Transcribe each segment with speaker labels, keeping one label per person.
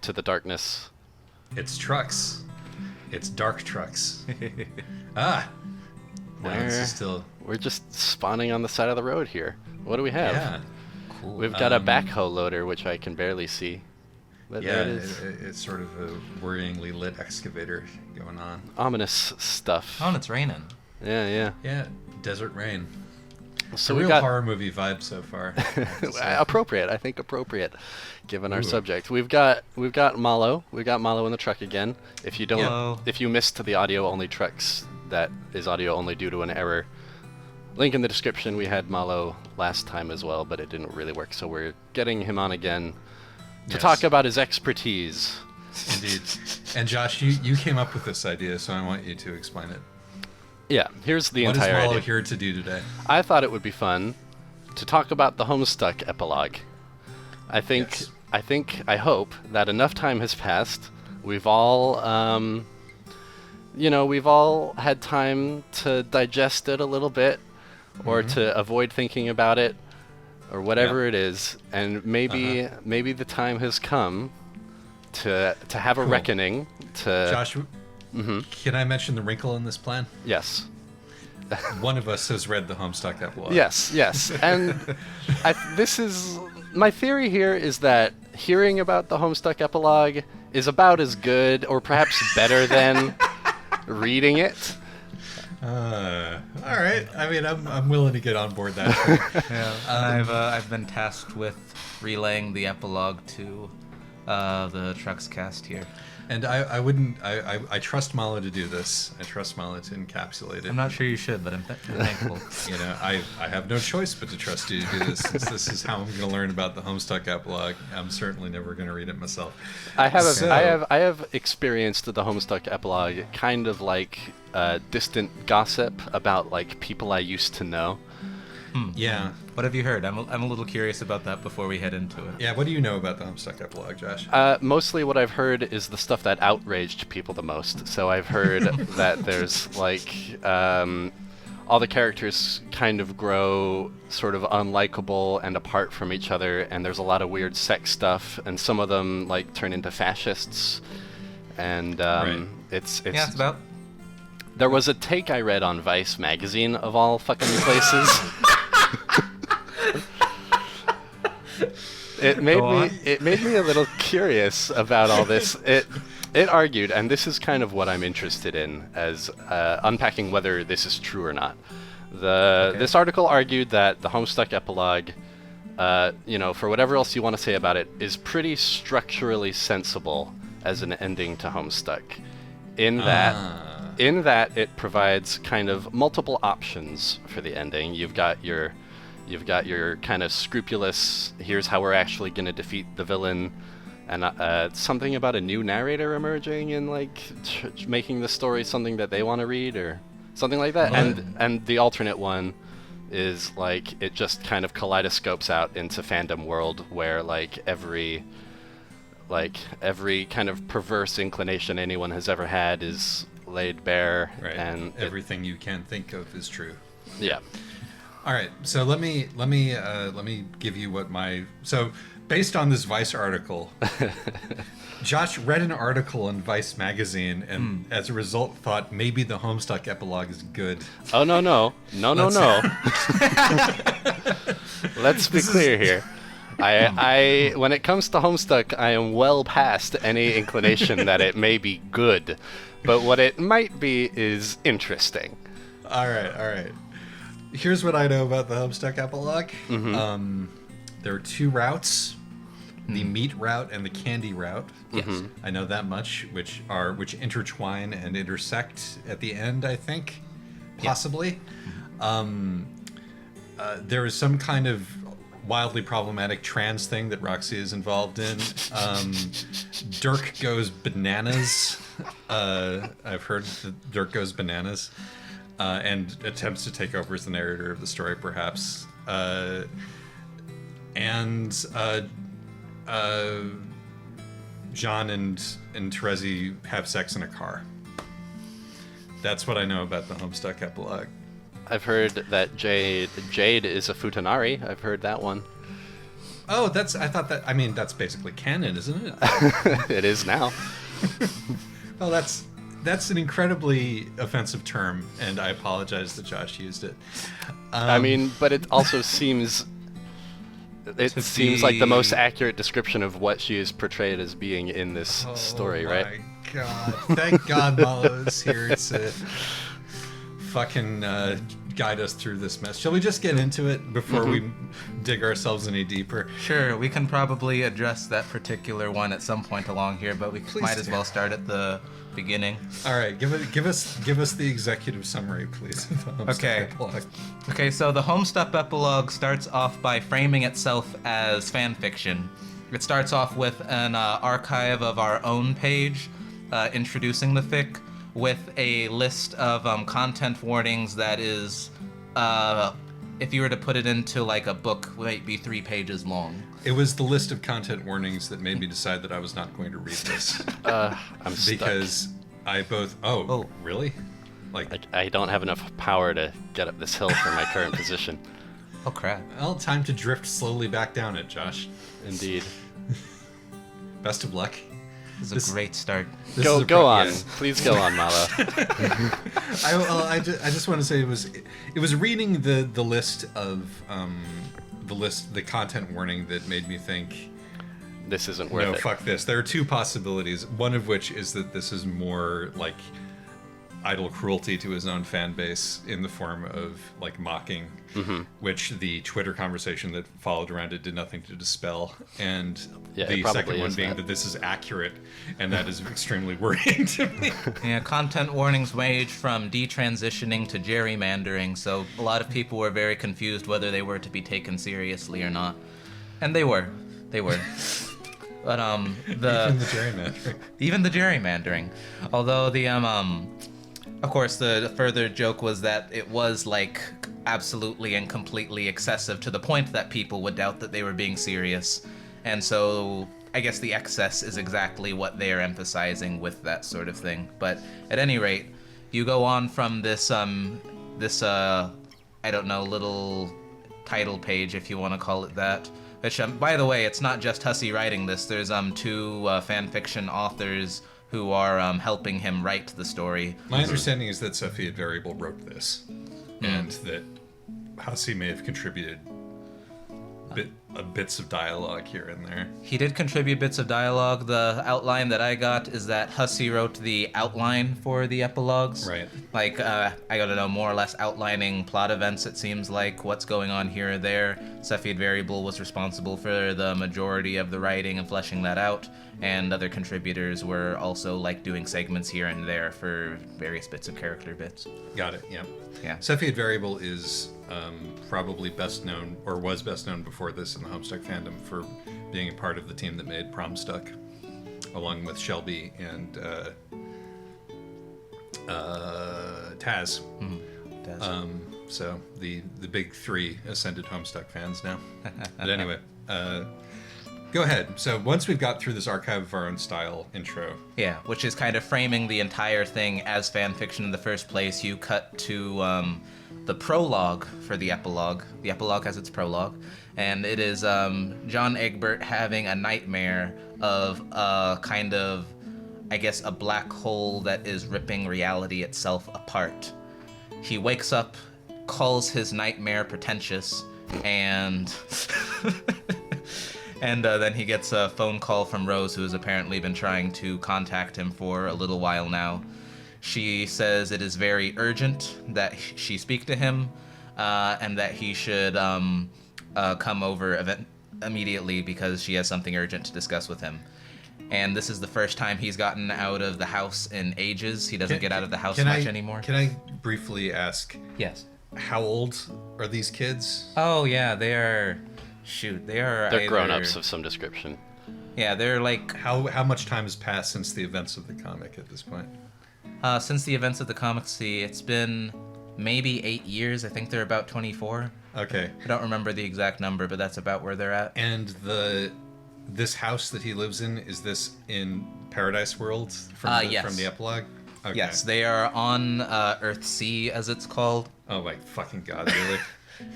Speaker 1: to the darkness.
Speaker 2: It's trucks. It's dark trucks. Ah. No, this is still...
Speaker 1: We're just spawning on the side of the road here. What do we have?
Speaker 2: Yeah. Cool.
Speaker 1: We've got a backhoe loader, which I can barely see. But
Speaker 2: Yeah,
Speaker 1: there it is.
Speaker 2: it's sort of a worryingly lit excavator going on.
Speaker 1: Ominous stuff.
Speaker 3: Oh, and it's raining.
Speaker 1: Yeah.
Speaker 2: Yeah, desert rain.
Speaker 1: So
Speaker 2: a
Speaker 1: we
Speaker 2: real
Speaker 1: got
Speaker 2: horror movie vibe so far.
Speaker 1: appropriate. I think appropriate, given our subject. We've got Malo. We've got Malo in the truck again. If you missed the audio only trucks, that is audio only due to an error. Link in the description. We had Malo last time as well, but it didn't really work. So we're getting him on again to talk about his expertise.
Speaker 2: Indeed. And Josh, you came up with this idea, so I want you to explain it.
Speaker 1: Yeah, here's the entire idea.
Speaker 2: What is Malo here to do today?
Speaker 1: I thought it would be fun to talk about the Homestuck epilogue. I hope that enough time has passed. We've all, we've all had time to digest it a little bit, or to avoid thinking about it, or whatever it is. And maybe the time has come to have a reckoning.
Speaker 2: Josh, can I mention the wrinkle in this plan?
Speaker 1: Yes.
Speaker 2: One of us has read the Homestuck epilogue.
Speaker 1: Yes. And this is... My theory here is that hearing about the Homestuck epilogue is about as good, or perhaps better than, reading it.
Speaker 2: All right. I mean, I'm willing to get on board that.
Speaker 3: Yeah. I've been tasked with relaying the epilogue to the Trucks cast here.
Speaker 2: And I trust Malo to do this. I trust Malo to encapsulate it.
Speaker 3: I'm not sure you should, but I'm thankful.
Speaker 2: I have no choice but to trust you to do this, since this is how I'm going to learn about the Homestuck epilogue. I'm certainly never going to read it myself.
Speaker 1: I have experienced the Homestuck epilogue kind of like distant gossip about like people I used to know.
Speaker 2: Yeah.
Speaker 3: What have you heard? I'm a little curious about that before we head into it.
Speaker 2: Yeah, what do you know about the Homestuck epilogue, Josh?
Speaker 1: Mostly what I've heard is the stuff that outraged people the most. So I've heard that there's like all the characters kind of grow sort of unlikable and apart from each other, and there's a lot of weird sex stuff, and some of them like turn into fascists. And it's
Speaker 3: about.
Speaker 1: There was a take I read on Vice magazine, of all fucking places. It made me a little curious about all this. It argued, and this is kind of what I'm interested in, as unpacking whether this is true or not. This article argued that the Homestuck epilogue, for whatever else you want to say about it, is pretty structurally sensible as an ending to Homestuck, in that it provides kind of multiple options for the ending. You've got your kind of scrupulous, here's how we're actually going to defeat the villain, and something about a new narrator emerging and like making the story something that they want to read or something like that. And the alternate one is like it just kind of kaleidoscopes out into fandom world, where like every kind of perverse inclination anyone has ever had is laid bare, and
Speaker 2: everything you can think of is true.
Speaker 1: Yeah.
Speaker 2: All right, so let me give you based on this Vice article, Josh read an article in Vice magazine, and as a result thought maybe the Homestuck epilogue is good.
Speaker 1: Oh no! Let's be clear here. I when it comes to Homestuck, I am well past any inclination that it may be good, but what it might be is interesting.
Speaker 2: All right. Here's what I know about the Homestuck epilogue. There are two routes, the meat route and the candy route.
Speaker 3: Yes.
Speaker 2: I know that much, which intertwine and intersect at the end, I think, possibly. There is some kind of wildly problematic trans thing that Roxy is involved in. Dirk goes bananas. I've heard that Dirk goes bananas. And attempts to take over as the narrator of the story, perhaps. John and Terezi have sex in a car. That's what I know about the Homestuck epilogue.
Speaker 1: I've heard that Jade is a futanari. I've heard that one.
Speaker 2: Oh, I mean, that's basically canon, isn't it?
Speaker 1: It is now.
Speaker 2: Well, that's an incredibly offensive term, and I apologize that Josh used it.
Speaker 1: I mean, but it also seems like the most accurate description of what she is portrayed as being in this story, right?
Speaker 2: Oh my god. Thank God Malo is here to fucking guide us through this mess. Shall we just get into it before we dig ourselves any deeper?
Speaker 3: Sure, we can probably address that particular one at some point along here, but we might as well start at the beginning.
Speaker 2: All right, give us the executive summary, please.
Speaker 3: Okay. Okay, so the Homestuck epilogue starts off by framing itself as fan fiction. It starts off with an archive of our own page introducing the fic, with a list of content warnings that is, if you were to put it into like a book, might be 3 pages long.
Speaker 2: It was the list of content warnings that made me decide that I was not going to read this.
Speaker 1: I'm stuck.
Speaker 2: Because I both... Oh, really?
Speaker 1: I don't have enough power to get up this hill from my current position.
Speaker 3: Oh, crap.
Speaker 2: Well, time to drift slowly back down it, Josh.
Speaker 1: Indeed.
Speaker 2: Best of luck.
Speaker 3: This is a great start.
Speaker 1: Go on. Please go on, Malo.
Speaker 2: I just want to say it was reading the list of the content warning that made me think
Speaker 1: this isn't worth it.
Speaker 2: No, fuck this. There are 2 possibilities. One of which is that this is more like idle cruelty to his own fan base in the form of like mocking, which the Twitter conversation that followed around it did nothing to dispel, and the second one being that this is accurate, and that is extremely worrying to me.
Speaker 3: Yeah, content warnings range from detransitioning to gerrymandering, so a lot of people were very confused whether they were to be taken seriously or not, and they were. But even the gerrymandering, although the of course, the further joke was that it was, like, absolutely and completely excessive to the point that people would doubt that they were being serious. And so, I guess the excess is exactly what they're emphasizing with that sort of thing. But at any rate, you go on from this, I don't know, little title page, if you want to call it that. Which, by the way, it's not just Hussey writing this. There's 2 fanfiction authors who are helping him write the story.
Speaker 2: My understanding is that Sophia Variable wrote this, and that Hussey may have contributed bits of dialogue here and there.
Speaker 3: He did contribute bits of dialogue. The outline that I got is that Hussey wrote the outline for the epilogues.
Speaker 2: Right.
Speaker 3: Like, I don't know, more or less outlining plot events, it seems like, what's going on here or there. Cepheid Variable was responsible for the majority of the writing and fleshing that out, and other contributors were also, like, doing segments here and there for various bits of character bits.
Speaker 2: Got it, yeah.
Speaker 3: Yeah.
Speaker 2: Cepheid Variable is probably best known, or was best known before this in the Homestuck fandom, for being a part of the team that made Promstuck, along with Shelby and Taz.
Speaker 3: Taz.
Speaker 2: So the big 3 Ascended Homestuck fans now. But anyway, go ahead. So once we've got through this archive of our own style intro.
Speaker 3: Yeah, which is kind of framing the entire thing as fan fiction in the first place, you cut to the prologue for the epilogue. The epilogue has its prologue, and it is John Egbert having a nightmare of a kind of, I guess, a black hole that is ripping reality itself apart. He wakes up, calls his nightmare pretentious, and and then he gets a phone call from Rose, who has apparently been trying to contact him for a little while now. She says it is very urgent that she speak to him, and that he should come over immediately because she has something urgent to discuss with him. And this is the first time he's gotten out of the house in ages. He doesn't get out of the house much anymore.
Speaker 2: Can I briefly ask?
Speaker 3: Yes.
Speaker 2: How old are these kids?
Speaker 3: Oh, yeah, they are... Shoot,
Speaker 1: They're grown-ups of some description.
Speaker 3: Yeah, they're like...
Speaker 2: How much time has passed since the events of the comic at this point?
Speaker 3: Since the events of the comic, it's been maybe 8 years. I think they're about 24.
Speaker 2: Okay.
Speaker 3: I don't remember the exact number, but that's about where they're at.
Speaker 2: And this house that he lives in, is this in Paradise World from the epilogue? Okay.
Speaker 3: Yes, they are on Earth C, as it's called.
Speaker 2: Oh my fucking god, really?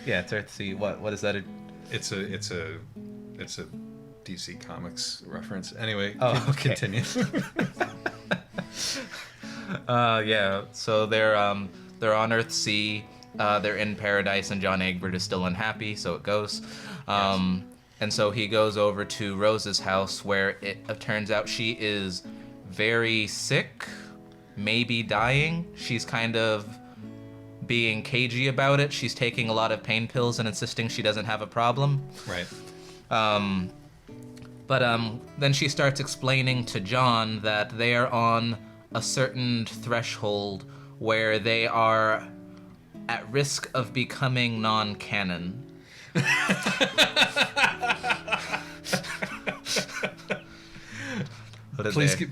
Speaker 3: Yeah, it's Earth C. What is that?
Speaker 2: It's a It's a DC Comics reference. Anyway,
Speaker 3: okay.
Speaker 2: continue.
Speaker 3: Yeah. So they're on Earthsea. They're in paradise, and John Egbert is still unhappy. So it goes. And so he goes over to Rose's house, where it turns out she is very sick, maybe dying. She's kind of being cagey about it. She's taking a lot of pain pills and insisting she doesn't have a problem.
Speaker 2: Right.
Speaker 3: But then she starts explaining to John that they are on a certain threshold where they are at risk of becoming non-canon.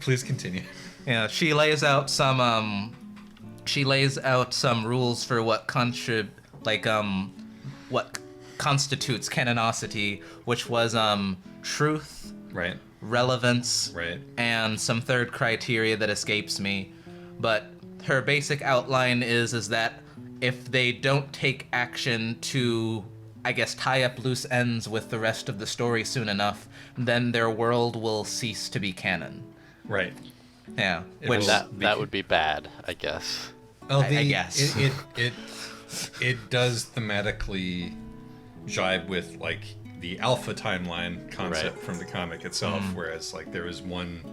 Speaker 2: Please continue.
Speaker 3: Yeah, she lays out some rules for what constitutes canonicity, which was truth,
Speaker 2: Right.
Speaker 3: relevance,
Speaker 2: Right.
Speaker 3: and some third criteria that escapes me. But her basic outline is that if they don't take action to, I guess, tie up loose ends with the rest of the story soon enough, then their world will cease to be canon.
Speaker 2: Right.
Speaker 3: Yeah,
Speaker 2: Which
Speaker 1: That would be bad, I guess.
Speaker 2: Well,
Speaker 3: I guess.
Speaker 2: It does thematically jibe with like the alpha timeline concept
Speaker 1: Right.
Speaker 2: from the comic itself, whereas like there is one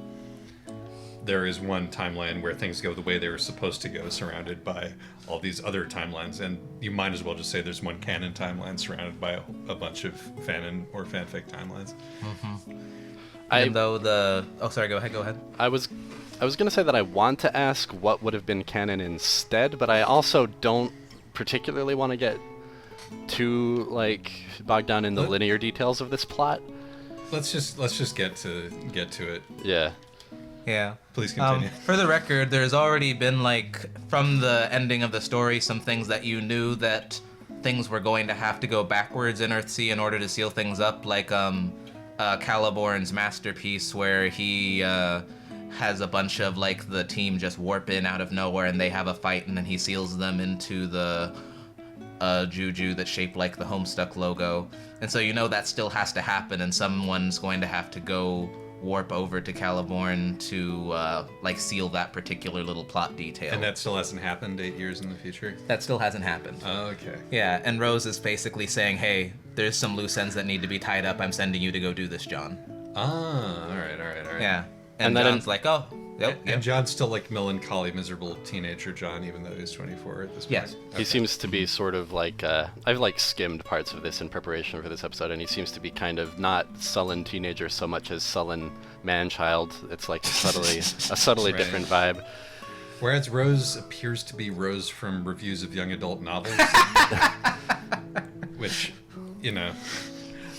Speaker 2: timeline where things go the way they were supposed to go, surrounded by all these other timelines, and you might as well just say there's one canon timeline surrounded by a bunch of fanon or fanfic timelines.
Speaker 3: Even though sorry, go ahead.
Speaker 1: I was going to say that I want to ask what would have been canon instead, but I also don't particularly want to get too like bogged down in the linear details of this plot.
Speaker 2: Let's just get to it.
Speaker 1: Yeah.
Speaker 3: Yeah.
Speaker 2: Please continue.
Speaker 3: For the record, there's already been, like, from the ending of the story, some things that you knew that things were going to have to go backwards in Earthsea in order to seal things up, like Caliborn's masterpiece, where he has a bunch of, like, the team just warp in out of nowhere and they have a fight, and then he seals them into the juju that's shaped like the Homestuck logo. And so you know that still has to happen, and someone's going to have to go warp over to Caliborn to like seal that particular little plot detail.
Speaker 2: And that still hasn't happened 8 years in the future?
Speaker 3: That still hasn't happened.
Speaker 2: Oh, okay.
Speaker 3: Yeah, and Rose is basically saying, hey, there's some loose ends that need to be tied up. I'm sending you to go do this, John.
Speaker 2: Ah, all right.
Speaker 3: Yeah. And
Speaker 1: then
Speaker 3: John's like, oh, yep.
Speaker 2: And John's still like melancholy, miserable teenager John, even though he's 24 at this point.
Speaker 3: Yes.
Speaker 2: Okay.
Speaker 1: He seems to be sort of like, I've like skimmed parts of this in preparation for this episode, and he seems to be kind of not sullen teenager so much as sullen man-child. It's like a subtly
Speaker 2: Right.
Speaker 1: different vibe.
Speaker 2: Whereas Rose appears to be Rose from reviews of young adult novels. Which, you know,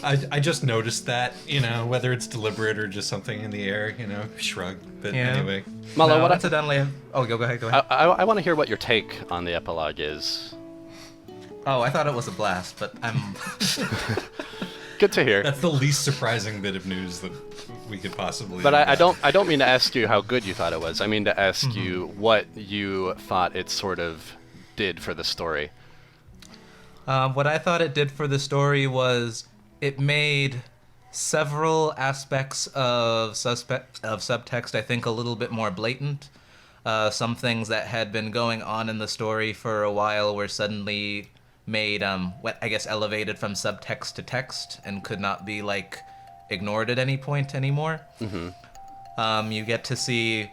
Speaker 2: I just noticed that, you know, whether it's deliberate or just something in the air, you know, shrug. But
Speaker 3: Yeah.
Speaker 2: anyway.
Speaker 1: Malo, what
Speaker 3: incidentally... Oh, go ahead.
Speaker 1: I want to hear what your take on the epilogue is.
Speaker 3: Oh, I thought it was a blast, but I'm...
Speaker 1: Good to hear.
Speaker 2: That's the least surprising bit of news that we could possibly...
Speaker 1: But I don't mean to ask you how good you thought it was. I mean to ask you what you thought it sort of did for the story.
Speaker 3: What I thought it did for the story was it made several aspects of subtext, I think, a little bit more blatant. Some things that had been going on in the story for a while were suddenly made, I guess, elevated from subtext to text and could not be, like, ignored at any point anymore. Mm-hmm. You get to see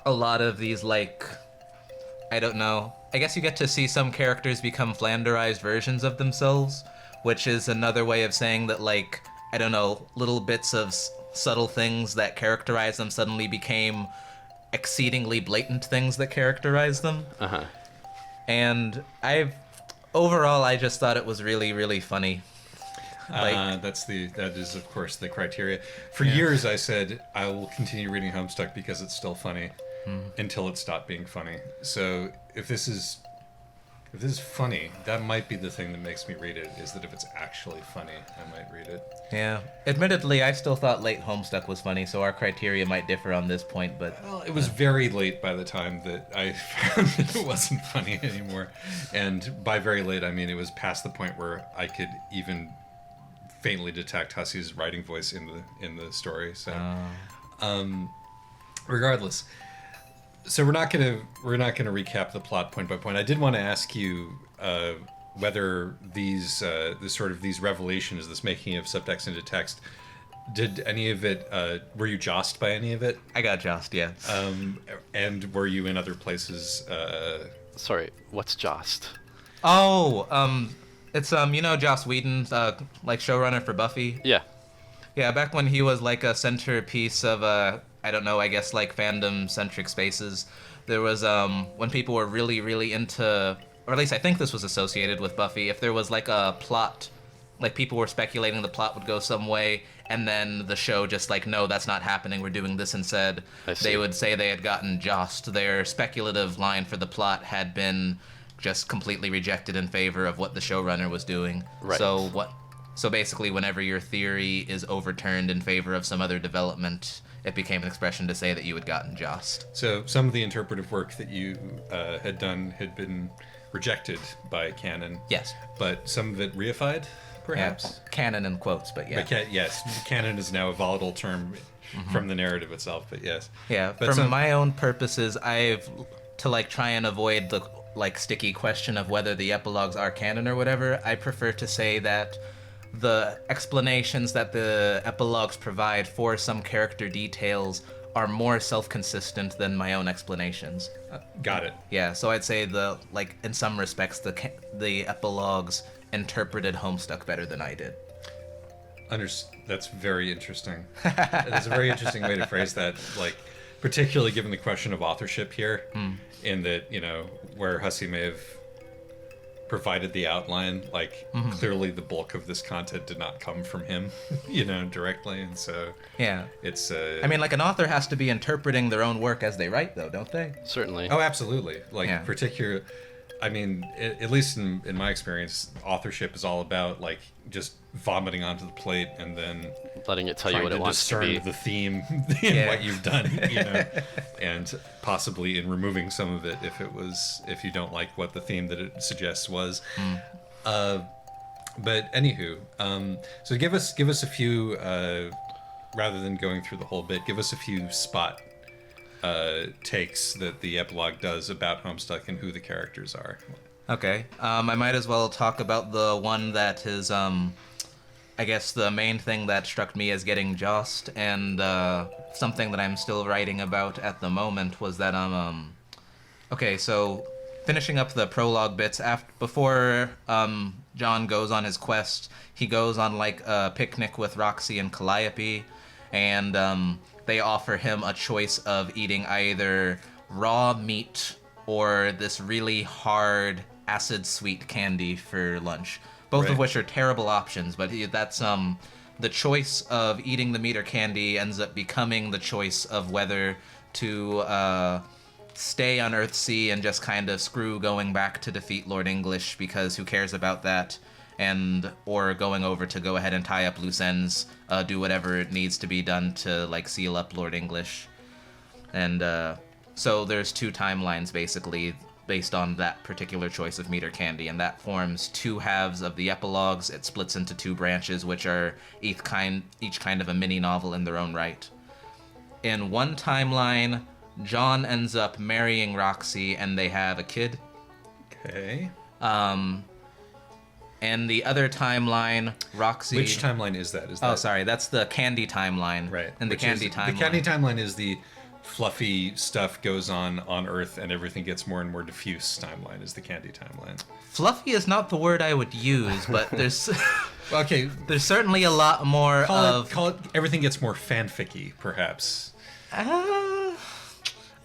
Speaker 3: a lot of these, like, I don't know. I guess you get to see some characters become Flanderized versions of themselves, which is another way of saying that, like, I don't know, little bits of subtle things that characterize them suddenly became exceedingly blatant things that characterize them.
Speaker 1: Uh-huh.
Speaker 3: And overall, I just thought it was really, really funny.
Speaker 2: That is, of course, the criteria. For years, I said I will continue reading Homestuck because it's still funny, until it stopped being funny. So if this is funny, that might be the thing that makes me read it. Is that if it's actually funny, I might read it.
Speaker 3: Yeah. Admittedly, I still thought late Homestuck was funny, so our criteria might differ on this point. But
Speaker 2: Well, it was very late by the time that I found that it wasn't funny anymore. And by very late, I mean it was past the point where I could even faintly detect Hussey's writing voice in the story. So, regardless, so we're not gonna recap the plot point by point. I did want to ask you whether these revelations, this making of subtext into text, did any of it? Were you jossed by any of it?
Speaker 3: I got jossed, yeah.
Speaker 2: And were you in other places?
Speaker 1: Sorry, what's jost?
Speaker 3: It's Joss Whedon, like showrunner for Buffy.
Speaker 1: Yeah.
Speaker 3: Yeah, back when he was like a centerpiece of I don't know, I guess like fandom centric spaces. There was when people were really, really into, or at least I think this was associated with Buffy, if there was like a plot, like people were speculating the plot would go some way, and then the show just like, no, that's not happening, we're doing this instead. They would say they had gotten jossed. Their speculative line for the plot had been just completely rejected in favor of what the showrunner was doing.
Speaker 1: Right.
Speaker 3: So basically, whenever your theory is overturned in favor of some other development, it became an expression to say that you had gotten jossed.
Speaker 2: So some of the interpretive work that you had done had been rejected by canon.
Speaker 3: Yes.
Speaker 2: But some of it reified, perhaps?
Speaker 3: Yeah, canon in quotes, but yeah.
Speaker 2: But yes, canon is now a volatile term from the narrative itself, but yes.
Speaker 3: Yeah,
Speaker 2: but
Speaker 3: for my own purposes, I've, to like try and avoid the like sticky question of whether the epilogues are canon or whatever, I prefer to say that the explanations that the epilogues provide for some character details are more self-consistent than my own explanations.
Speaker 2: Got it.
Speaker 3: Yeah, so I'd say in some respects, the epilogues interpreted Homestuck better than I did.
Speaker 2: That's very interesting. That's a very interesting way to phrase that, like, particularly given the question of authorship here, in that, where Hussey may have provided the outline, like, clearly the bulk of this content did not come from him, directly, and so
Speaker 3: yeah,
Speaker 2: it's
Speaker 3: I mean, like, an author has to be interpreting their own work as they write, though, don't they?
Speaker 1: Certainly.
Speaker 2: Oh, absolutely. Like,
Speaker 3: yeah.
Speaker 2: I mean, at least in my experience, authorship is all about, like, just vomiting onto the plate and then
Speaker 1: letting it tell you what it wants to be.
Speaker 2: Trying to discern the theme in what you've done, and possibly in removing some of it if you don't like what the theme that it suggests was. But anywho, so give us a few, rather than going through the whole bit, give us a few spot takes that the epilogue does about Homestuck and who the characters are.
Speaker 3: Okay. I might as well talk about the one that is, I guess the main thing that struck me as getting jossed, and something that I'm still writing about at the moment was that okay, so finishing up the prologue bits, before John goes on his quest, he goes on like a picnic with Roxy and Calliope, and they offer him a choice of eating either raw meat or this really hard acid sweet candy for lunch. Both
Speaker 2: Right.
Speaker 3: of which are terrible options, but that's the choice of eating the meat or candy ends up becoming the choice of whether to stay on Earthsea and just kind of screw going back to defeat Lord English, because who cares about that, or going over to go ahead and tie up loose ends, do whatever needs to be done to like seal up Lord English. And so there's two timelines basically based on that particular choice of meat or candy, and that forms two halves of the epilogues. It splits into two branches, which are each kind of a mini novel in their own right. In one timeline, John ends up marrying Roxy and they have a kid.
Speaker 2: Okay.
Speaker 3: And the other timeline, Roxy...
Speaker 2: Which timeline is that?
Speaker 3: Oh, sorry, that's the candy timeline.
Speaker 2: Right.
Speaker 3: And the candy timeline.
Speaker 2: The candy timeline is the fluffy stuff goes on Earth and everything gets more and more diffuse timeline, is the candy timeline.
Speaker 3: Fluffy is not the word I would use, but there's...
Speaker 2: Okay.
Speaker 3: There's certainly a lot more
Speaker 2: Call it everything gets more fanficky, perhaps.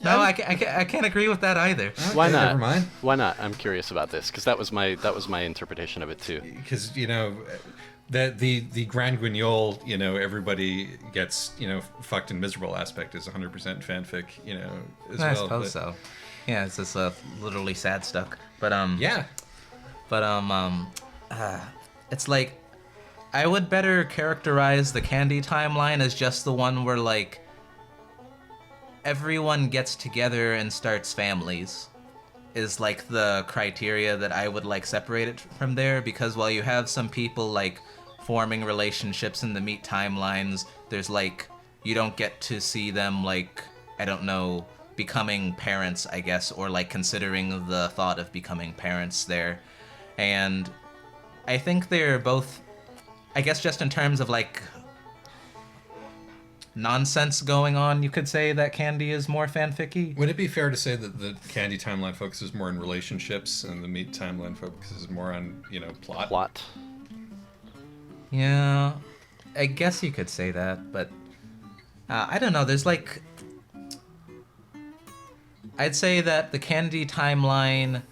Speaker 3: No, I can't agree with that either.
Speaker 2: Okay,
Speaker 1: Why not?
Speaker 2: Never mind.
Speaker 1: Why not? I'm curious about this, because that was my interpretation of it too.
Speaker 2: Because that the Grand Guignol, everybody gets fucked and miserable aspect is 100% fanfic, as well.
Speaker 3: I suppose so. Yeah, it's just literally sad stuck. But
Speaker 2: Yeah.
Speaker 3: But it's like I would better characterize the candy timeline as just the one where like everyone gets together and starts families is like the criteria that I would like separate it from there, because while you have some people like forming relationships in the meat timelines. There's like, you don't get to see them like, I don't know, becoming parents, I guess, or like considering the thought of becoming parents there. And I think they're both, I guess just in terms of like nonsense going on, you could say that Candy is more fanficky.
Speaker 2: Would it be fair to say that the Candy timeline focuses more on relationships and the Meat timeline focuses more on, plot?
Speaker 1: Plot.
Speaker 3: Yeah, I guess you could say that, but I don't know. There's like, I'd say that the Candy timeline,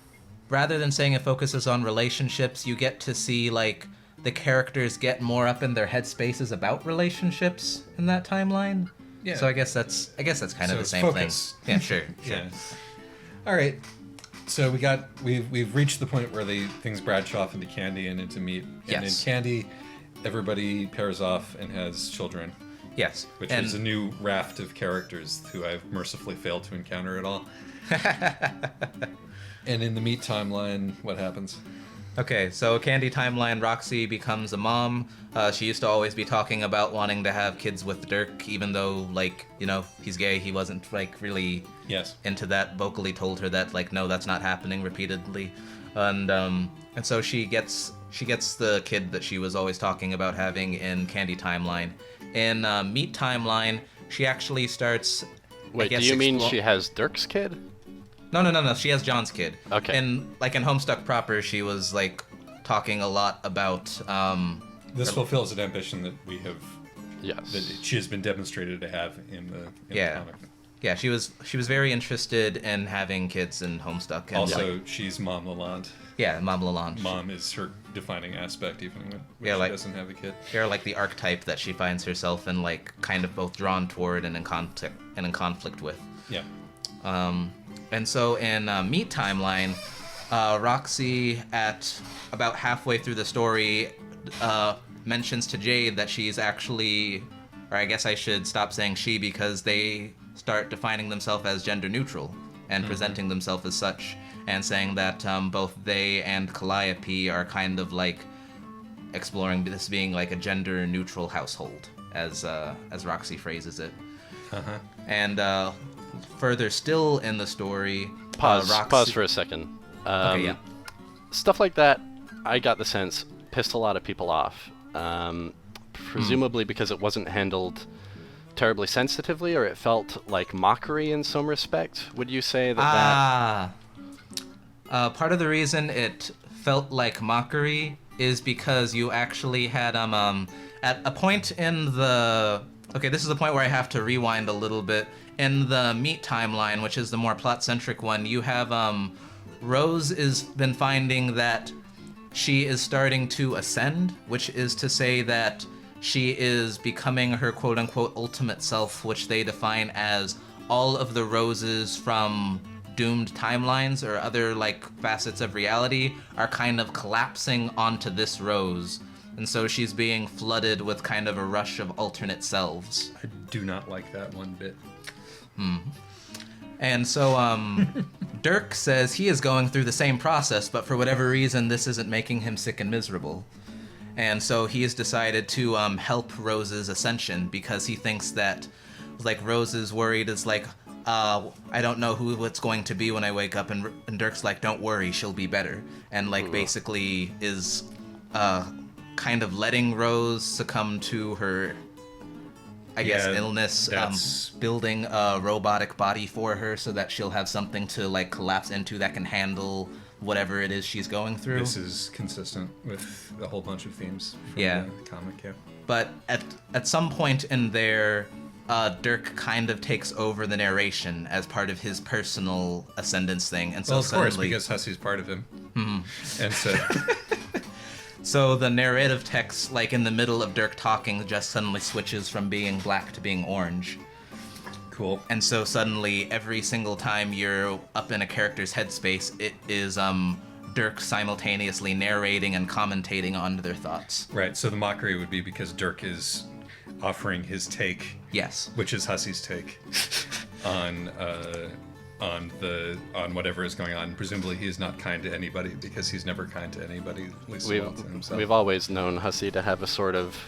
Speaker 3: rather than saying it focuses on relationships, you get to see like the characters get more up in their headspaces about relationships in that timeline.
Speaker 2: Yeah.
Speaker 3: So I guess that's kind of the same
Speaker 2: focus.
Speaker 3: thing. Yeah, sure.
Speaker 2: Yeah. All right. So we've reached the point where things branch off into Candy and into Meat. And
Speaker 3: Yes.
Speaker 2: in Candy, everybody pairs off and has children,
Speaker 3: Yes.
Speaker 2: which
Speaker 3: and
Speaker 2: is a new raft of characters who I've mercifully failed to encounter at all. And in the Meat timeline, what happens?
Speaker 3: Okay, so Candy timeline, Roxy becomes a mom. She used to always be talking about wanting to have kids with Dirk, even though, like, he's gay. He wasn't, like, really
Speaker 2: Yes.
Speaker 3: into that. Vocally told her that, like, no, that's not happening repeatedly. And so she gets the kid that she was always talking about having in Candy timeline. In Meat timeline, she actually starts...
Speaker 1: Wait, do you mean she has Dirk's kid?
Speaker 3: No. She has John's kid.
Speaker 1: Okay.
Speaker 3: And like in Homestuck proper, she was like talking a lot about.
Speaker 2: This fulfills an ambition that we have.
Speaker 1: Yes.
Speaker 2: That she has been demonstrated to have in the comic.
Speaker 3: Yeah, she was very interested in having kids in Homestuck. And
Speaker 2: Also, she's Mom Lalonde.
Speaker 3: yeah, Mom Lalonde.
Speaker 2: Mom is her defining aspect, even when
Speaker 3: Yeah,
Speaker 2: she doesn't have a kid.
Speaker 3: They're like the archetype that she finds herself in, like kind of both drawn toward and in conflict with.
Speaker 2: Yeah.
Speaker 3: And so in Meat timeline, Roxy, at about halfway through the story, mentions to Jade that she's actually, or I guess I should stop saying she, because they start defining themselves as gender neutral and presenting themselves as such, and saying that both they and Calliope are kind of like exploring this being like a gender neutral household, as Roxy phrases it.
Speaker 2: Uh-huh.
Speaker 3: And further still in the story, Roxy...
Speaker 1: Pause for a second.
Speaker 3: Okay, yeah.
Speaker 1: Stuff like that, I got the sense, pissed a lot of people off. Presumably because it wasn't handled terribly sensitively, or it felt like mockery in some respect. Would you say that
Speaker 3: part of the reason it felt like mockery is because you actually had at a point in the... Okay, this is the point where I have to rewind a little bit. In the Meat timeline, which is the more plot-centric one, you have Rose has been finding that she is starting to ascend, which is to say that she is becoming her quote-unquote ultimate self, which they define as all of the Roses from doomed timelines or other like facets of reality are kind of collapsing onto this Rose. And so she's being flooded with kind of a rush of alternate selves.
Speaker 2: I do not like that one bit.
Speaker 3: And so Dirk says he is going through the same process, but for whatever reason, this isn't making him sick and miserable. And so he has decided to help Rose's ascension, because he thinks that, like, Rose is worried, is like, I don't know who it's going to be when I wake up, and Dirk's like, don't worry, she'll be better. And, like, basically is kind of letting Rose succumb to her, I guess, illness, building a robotic body for her so that she'll have something to, like, collapse into that can handle whatever it is she's going through.
Speaker 2: This is consistent with a whole bunch of themes from the comic, yeah.
Speaker 3: But at some point in there, Dirk kind of takes over the narration as part of his personal ascendance thing. And so
Speaker 2: of course, because Hussey's part of him. Mm-hmm. And so...
Speaker 3: So the narrative text, like in the middle of Dirk talking, just suddenly switches from being black to being orange.
Speaker 2: Cool.
Speaker 3: And so suddenly, every single time you're up in a character's headspace, it is Dirk simultaneously narrating and commentating on their thoughts.
Speaker 2: Right, so the mockery would be because Dirk is offering his take,
Speaker 3: yes,
Speaker 2: which is Hussey's take, on on whatever is going on. Presumably, he's not kind to anybody because he's never kind to anybody, at least not to himself.
Speaker 1: We've always known Hussey to have a sort of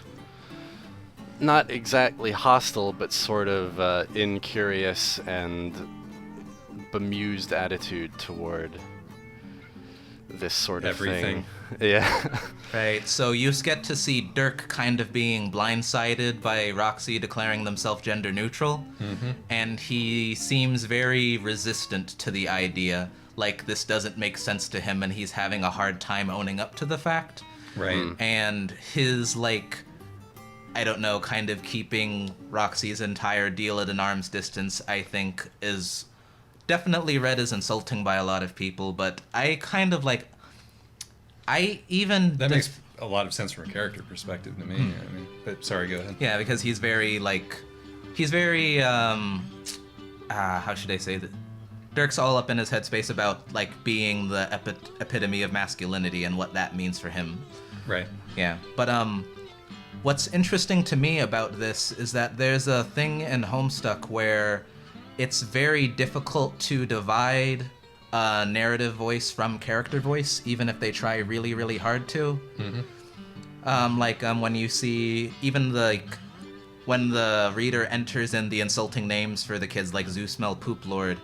Speaker 1: not exactly hostile, but sort of incurious and bemused attitude toward this sort of
Speaker 2: everything.
Speaker 1: thing. Yeah.
Speaker 3: Right, so you get to see Dirk kind of being blindsided by Roxy declaring themselves gender neutral, and he seems very resistant to the idea, like this doesn't make sense to him and he's having a hard time owning up to the fact.
Speaker 2: Right.
Speaker 3: And his, like, I don't know, kind of keeping Roxy's entire deal at an arm's distance, I think, is definitely read as insulting by a lot of people, but I kind of, like,
Speaker 2: that makes a lot of sense from a character perspective to me. I mean, but sorry, go ahead.
Speaker 3: Yeah, because he's very, how should I say that? Dirk's all up in his headspace about, like, being the epitome of masculinity and what that means for him.
Speaker 2: Right.
Speaker 3: Yeah, but what's interesting to me about this is that there's a thing in Homestuck where it's very difficult to divide narrative voice from character voice, even if they try really, really hard to. When you see, even when the reader enters in the insulting names for the kids, like Zeus Smell Poop Lord,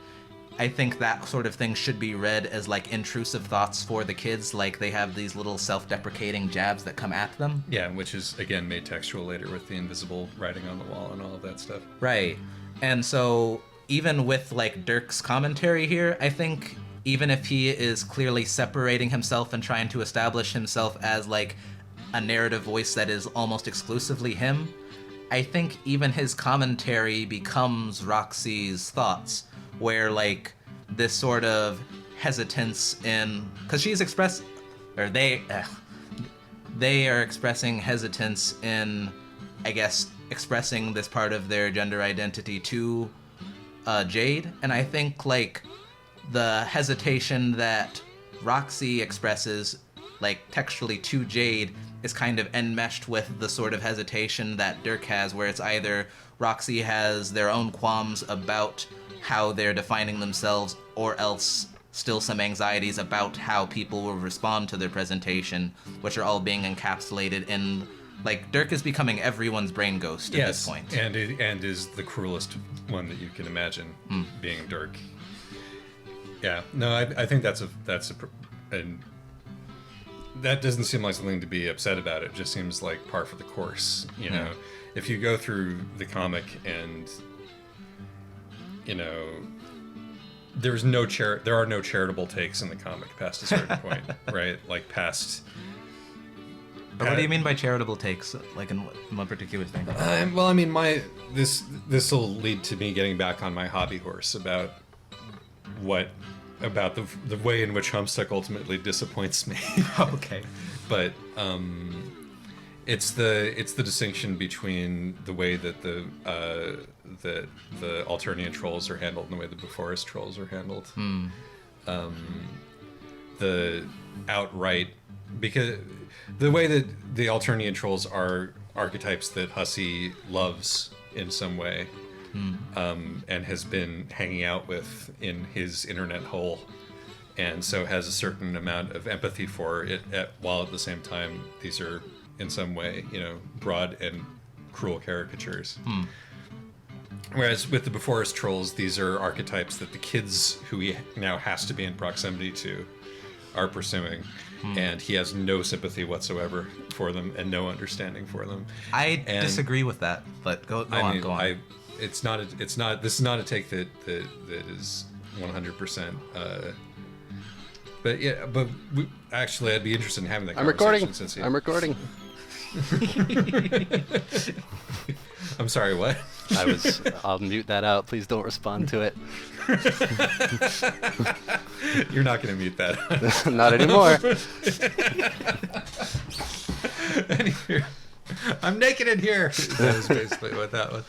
Speaker 3: I think that sort of thing should be read as, like, intrusive thoughts for the kids, like they have these little self-deprecating jabs that come at them.
Speaker 2: Yeah, which is, again, made textual later with the invisible writing on the wall and all of that stuff.
Speaker 3: Right. And so, even with, like, Dirk's commentary here, I think even if he is clearly separating himself and trying to establish himself as, like, a narrative voice that is almost exclusively him, I think even his commentary becomes Roxy's thoughts, where, like, this sort of hesitance in... Because she's expressed... Or they are expressing hesitance in, I guess, expressing this part of their gender identity to Jade. And I think, like, the hesitation that Roxy expresses, like, textually to Jade is kind of enmeshed with the sort of hesitation that Dirk has, where it's either Roxy has their own qualms about how they're defining themselves, or else still some anxieties about how people will respond to their presentation, which are all being encapsulated in, like, Dirk is becoming everyone's brain ghost at this point.
Speaker 2: and is the cruelest one that you can imagine, being Dirk. Yeah, no, I think and that doesn't seem like something to be upset about. It just seems like par for the course. You know, if you go through the comic and, you know, there are no charitable takes in the comic past a certain point, right? Like past.
Speaker 3: But what do you mean by charitable takes? Like in what particular thing?
Speaker 2: Well, I mean, this will lead to me getting back on my hobby horse about the way in which Homestuck ultimately disappoints me.
Speaker 3: Okay.
Speaker 2: But it's the distinction between the way that the Alternian trolls are handled and the way the Beforest trolls are handled. The outright, because the way that the Alternian trolls are archetypes that Hussey loves in some way, and has been hanging out with in his internet hole, and so has a certain amount of empathy for it, while at the same time these are in some way, you know, broad and cruel caricatures. Whereas with the Beforest trolls, these are archetypes that the kids who he now has to be in proximity to are pursuing, and he has no sympathy whatsoever for them and no understanding for them.
Speaker 3: I disagree with that, but go on.
Speaker 2: This is not a take that is 100%. But yeah, actually, I'd be interested in having that conversation.
Speaker 1: I'm recording.
Speaker 2: I'm sorry, what?
Speaker 1: I'll mute that out. Please don't respond to it.
Speaker 2: You're not going to mute that.
Speaker 1: Not anymore.
Speaker 2: Anyway, I'm naked in here. That was basically what that was.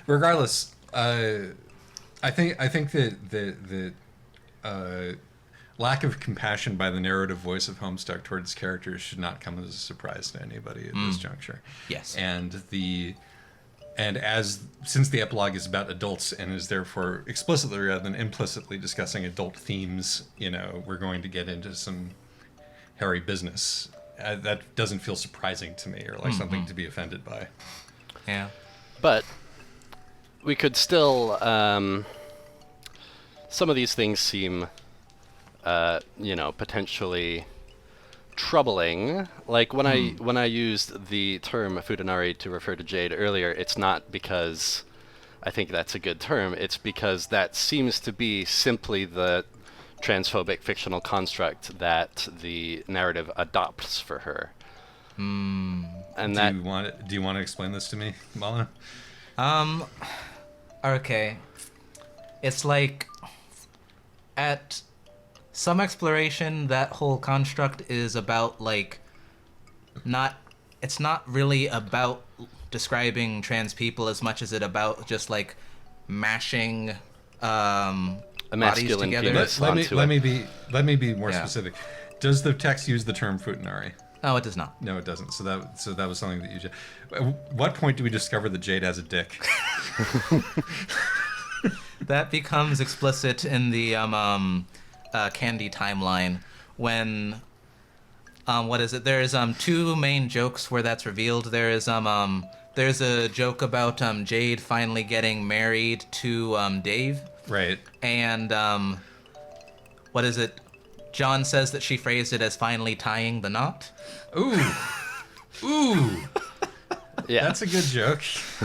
Speaker 2: Regardless, I think that lack of compassion by the narrative voice of Homestuck towards characters should not come as a surprise to anybody at this juncture.
Speaker 3: Yes.
Speaker 2: And the And since the epilogue is about adults and is therefore explicitly rather than implicitly discussing adult themes, we're going to get into some hairy business. That doesn't feel surprising to me or like something to be offended by.
Speaker 3: Yeah.
Speaker 1: But we could still, some of these things seem, potentially troubling. Like when I used the term Fudanari to refer to Jade earlier, it's not because I think that's a good term. It's because that seems to be simply the transphobic fictional construct that the narrative adopts for her. And
Speaker 2: Do you want to explain this to me, Malina?
Speaker 3: Okay. It's like at some exploration, that whole construct is about it's not really about describing trans people as much as it about just like mashing
Speaker 1: A
Speaker 3: bodies
Speaker 1: masculine
Speaker 3: together.
Speaker 1: penis.
Speaker 2: Let
Speaker 1: onto
Speaker 2: me
Speaker 1: it.
Speaker 2: be more
Speaker 3: Yeah.
Speaker 2: specific. Does the text use the term Futanari?
Speaker 3: No, it does not.
Speaker 2: No, it doesn't. So that was something that you just. At what point do we discover that Jade has a dick?
Speaker 3: That becomes explicit in the Candy timeline when what is it? There's two main jokes where that's revealed. There's a joke about Jade finally getting married to Dave.
Speaker 2: Right.
Speaker 3: And what is it? John says that she phrased it as finally tying the knot.
Speaker 2: Ooh.
Speaker 1: Yeah.
Speaker 2: That's a good joke.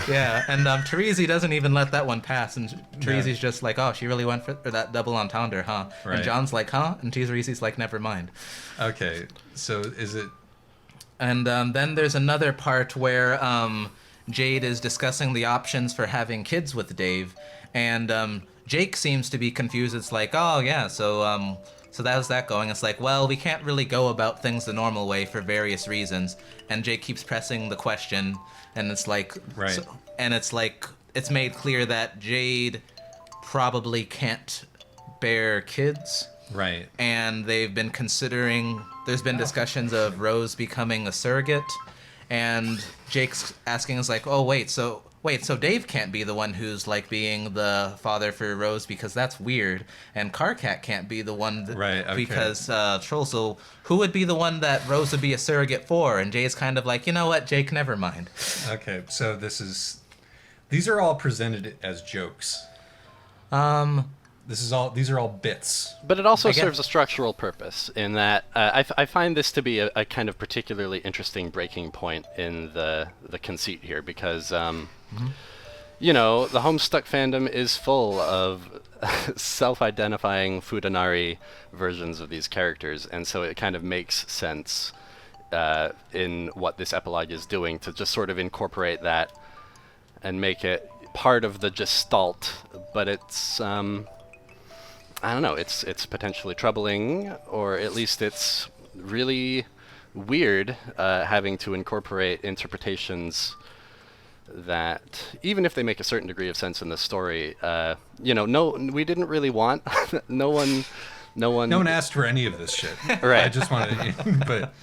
Speaker 3: Yeah, and Teresi doesn't even let that one pass, and Teresi's just like, oh, she really went for that double entendre, huh?
Speaker 2: Right.
Speaker 3: And John's like, huh? And Teresi's like, never mind.
Speaker 2: Okay, so is it...
Speaker 3: And then there's another part where Jade is discussing the options for having kids with Dave, and Jake seems to be confused. It's like, oh, yeah, so how's that going? It's like, well, we can't really go about things the normal way for various reasons. And Jake keeps pressing the question, and it's like...
Speaker 2: Right.
Speaker 3: It's made clear that Jade probably can't bear kids.
Speaker 2: Right.
Speaker 3: And they've been considering... There's been discussions of Rose becoming a surrogate. And Jake's asking us like, oh, wait, so Dave can't be the one who's like being the father for Rose because that's weird, and Carcat can't be the one
Speaker 2: Right, okay.
Speaker 3: because Troll. So who would be the one that Rose would be a surrogate for? And Jay's kind of like, you know what, Jake, never mind.
Speaker 2: Okay, so these are all presented as jokes. These are all bits.
Speaker 1: But it also
Speaker 3: I guess-
Speaker 1: serves a structural purpose in that I find this to be a kind of particularly interesting breaking point in the conceit here because, the Homestuck fandom is full of self-identifying Fudanari versions of these characters, and so it kind of makes sense in what this epilogue is doing to just sort of incorporate that and make it part of the gestalt, but it's... I don't know, it's potentially troubling, or at least it's really weird having to incorporate interpretations that, even if they make a certain degree of sense in the story, we didn't really want, no one
Speaker 2: asked for any of this shit.
Speaker 1: Right.
Speaker 2: I just wanted, but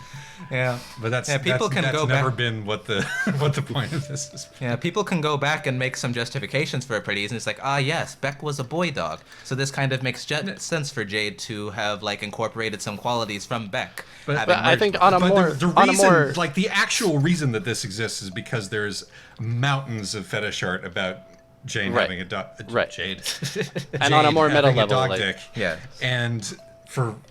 Speaker 2: that's
Speaker 3: people can
Speaker 2: that's
Speaker 3: go
Speaker 2: never
Speaker 3: back.
Speaker 2: been what the point of this is.
Speaker 3: Yeah, people can go back and make some justifications for it pretty easy. It's like, yes, Beck was a boy dog. So this kind of makes sense for Jade to have like incorporated some qualities from Beck.
Speaker 2: But
Speaker 1: I think on a more
Speaker 2: like the actual reason that this exists is because there's mountains of fetish art about Jane
Speaker 1: Right.
Speaker 2: having a dog.
Speaker 1: Right.
Speaker 2: Jade.
Speaker 1: And on a more meta
Speaker 2: having a
Speaker 1: level,
Speaker 2: dog
Speaker 1: like-
Speaker 2: dick.
Speaker 3: Yeah.
Speaker 2: And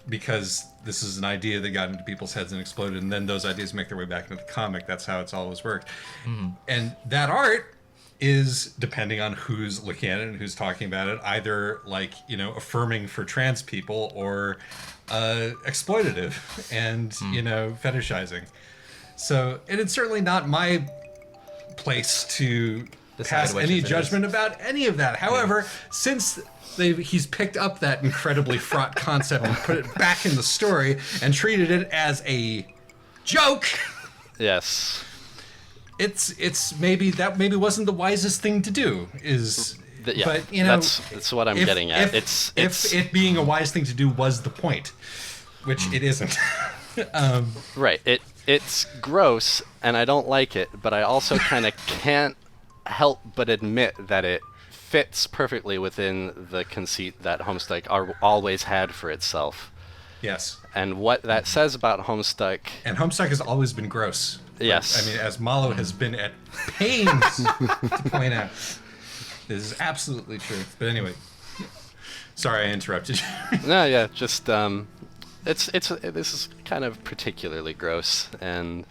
Speaker 2: because this is an idea that got into people's heads and exploded, and then those ideas make their way back into the comic. That's how it's always worked. And that art is, depending on who's looking at it and who's talking about it, either like, affirming for trans people or exploitative and, fetishizing. So, and it's certainly not my place to pass
Speaker 3: which
Speaker 2: any
Speaker 3: is it
Speaker 2: judgment about any of that. However, since he's picked up that incredibly fraught concept and put it back in the story and treated it as a joke,
Speaker 1: Yes.
Speaker 2: it's maybe wasn't the wisest thing to do.
Speaker 1: Yeah,
Speaker 2: but
Speaker 1: that's what I'm getting at. It's
Speaker 2: if it being a wise thing to do was the point, which it isn't.
Speaker 1: right. It's gross, and I don't like it, but I also kind of can't help but admit that it fits perfectly within the conceit that Homestuck always had for itself.
Speaker 2: Yes.
Speaker 1: And what that says about Homestuck...
Speaker 2: And Homestuck has always been gross.
Speaker 1: Yes.
Speaker 2: I mean, as Malo has been at pains to point out. This is absolutely true. But anyway, sorry I interrupted you.
Speaker 1: No, yeah, just this is kind of particularly gross, and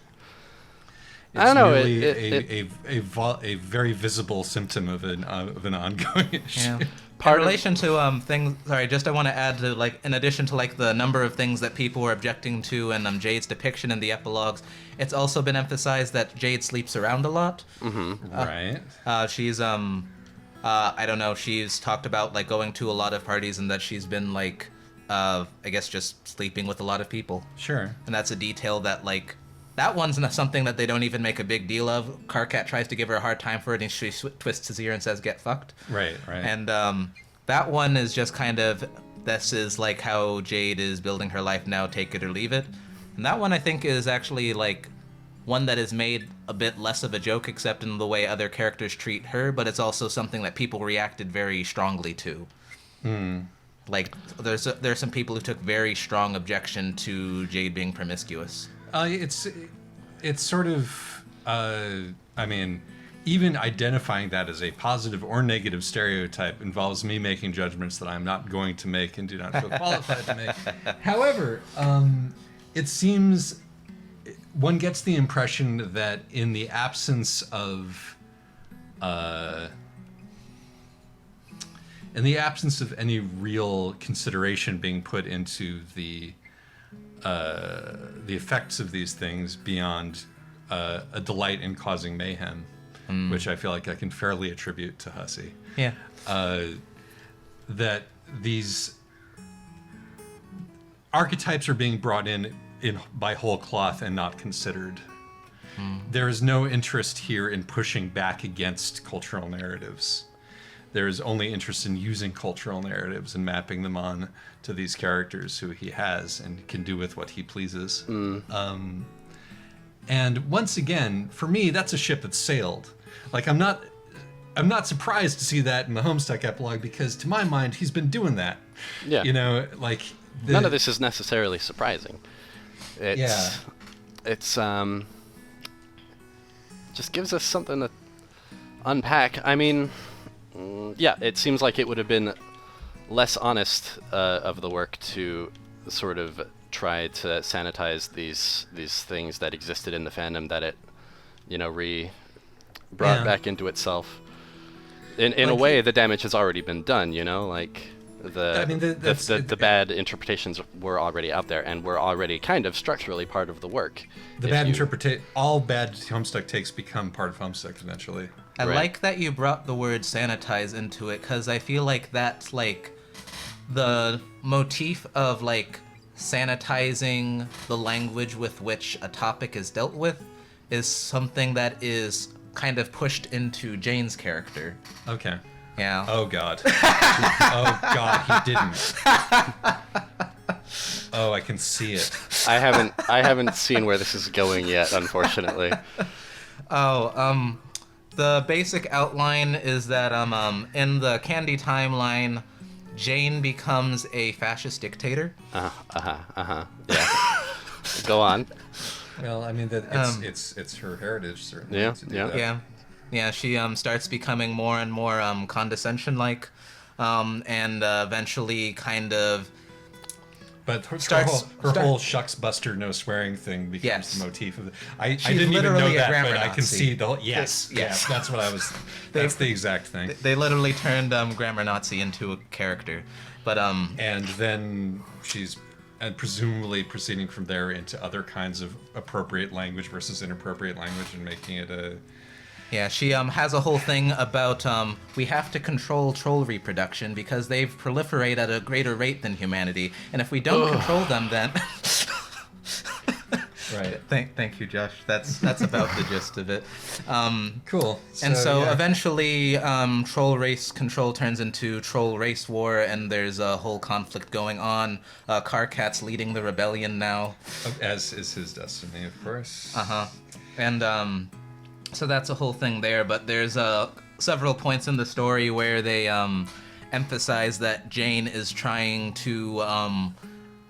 Speaker 1: I don't know.
Speaker 2: A very visible symptom of an ongoing issue.
Speaker 3: Yeah. In relation to things, sorry, just I want to add to, like, in addition to, like, the number of things that people were objecting to and Jade's depiction in the epilogues, it's also been emphasized that Jade sleeps around a lot.
Speaker 2: Mm-hmm. Right.
Speaker 3: She's I don't know, she's talked about, like, going to a lot of parties and that she's been, like, I guess just sleeping with a lot of people.
Speaker 2: Sure.
Speaker 3: And that's a detail that, like, that one's not something that they don't even make a big deal of. Carcat tries to give her a hard time for it, and she twists his ear and says, "Get fucked."
Speaker 2: Right.
Speaker 3: And that one is just kind of, this is like how Jade is building her life now, take it or leave it. And that one I think is actually like one that is made a bit less of a joke, except in the way other characters treat her, but it's also something that people reacted very strongly to. Like, there's some people who took very strong objection to Jade being promiscuous.
Speaker 2: It's sort of, I mean, even identifying that as a positive or negative stereotype involves me making judgments that I'm not going to make and do not feel qualified to make. However, it seems one gets the impression that in the absence of any real consideration being put into the effects of these things beyond a delight in causing mayhem, which I feel like I can fairly attribute to Hussey.
Speaker 3: Yeah.
Speaker 2: That these archetypes are being brought in by whole cloth and not considered. There is no interest here in pushing back against cultural narratives. There is only interest in using cultural narratives and mapping them on to these characters who he has and can do with what he pleases. And once again, for me, that's a ship that's sailed. Like, I'm not surprised to see that in the Homestuck epilogue, because to my mind, he's been doing that.
Speaker 1: Yeah.
Speaker 2: You know, like...
Speaker 1: None of this is necessarily surprising. It's just gives us something to unpack. I mean, yeah, it seems like it would have been less honest of the work to sort of try to sanitize these things that existed in the fandom that it, brought back into itself. In like, a way, the damage has already been done. Like the bad interpretations were already out there and were already kind of structurally part of the work.
Speaker 2: All bad Homestuck takes become part of Homestuck eventually.
Speaker 3: I like that you brought the word sanitize into it, because I feel like that's like the motif of like sanitizing the language with which a topic is dealt with is something that is kind of pushed into Jane's character.
Speaker 2: Okay.
Speaker 3: Yeah.
Speaker 2: Oh God. Oh God, he didn't. Oh, I can see it.
Speaker 1: I haven't seen where this is going yet, unfortunately.
Speaker 3: The basic outline is that in the Candy timeline, Jane becomes a fascist dictator.
Speaker 1: Yeah. Go on.
Speaker 2: Well, I mean that it's her heritage, certainly.
Speaker 3: Yeah. She starts becoming more and more condescension-like, and eventually kind of.
Speaker 2: But her whole shucks buster no swearing thing becomes the motif of it. I didn't even know that, but I can see the whole. Yes, that's what I was. That's the exact thing.
Speaker 3: They literally turned Grammar Nazi into a character, but
Speaker 2: And then she's presumably proceeding from there into other kinds of appropriate language versus inappropriate language and making it a.
Speaker 3: Yeah, she has a whole thing about we have to control troll reproduction because they've proliferated at a greater rate than humanity, and if we don't control them, then.
Speaker 2: Right.
Speaker 3: Thank you, Josh. That's about the gist of it.
Speaker 2: Cool.
Speaker 3: So eventually, troll race control turns into troll race war, and there's a whole conflict going on. Carcat's leading the rebellion now.
Speaker 2: As is his destiny, of course.
Speaker 3: And So that's a whole thing there, but there's several points in the story where they emphasize that Jane is trying to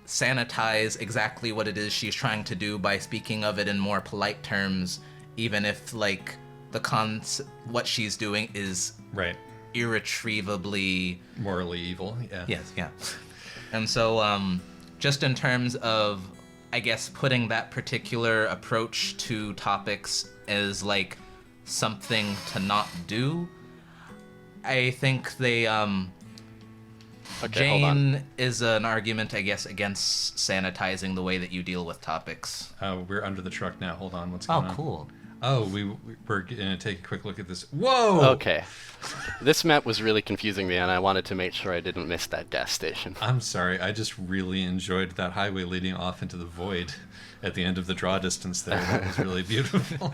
Speaker 3: sanitize exactly what it is she's trying to do by speaking of it in more polite terms, even if like what she's doing is
Speaker 2: Right.
Speaker 3: irretrievably
Speaker 2: Morally evil. Yeah.
Speaker 3: Yes, yeah. And so, just in terms of, I guess, putting that particular approach to topics as, like, something to not do, I think they,
Speaker 1: Okay, hold on.
Speaker 3: Jane is an argument, I guess, against sanitizing the way that you deal with topics.
Speaker 2: We're under the truck now. Hold on. What's going on?
Speaker 3: Cool.
Speaker 2: Oh, we're gonna take a quick look at this. Whoa!
Speaker 1: Okay. This map was really confusing me, and I wanted to make sure I didn't miss that gas station.
Speaker 2: I'm sorry. I just really enjoyed that highway leading off into the void at the end of the draw distance there. That was really beautiful.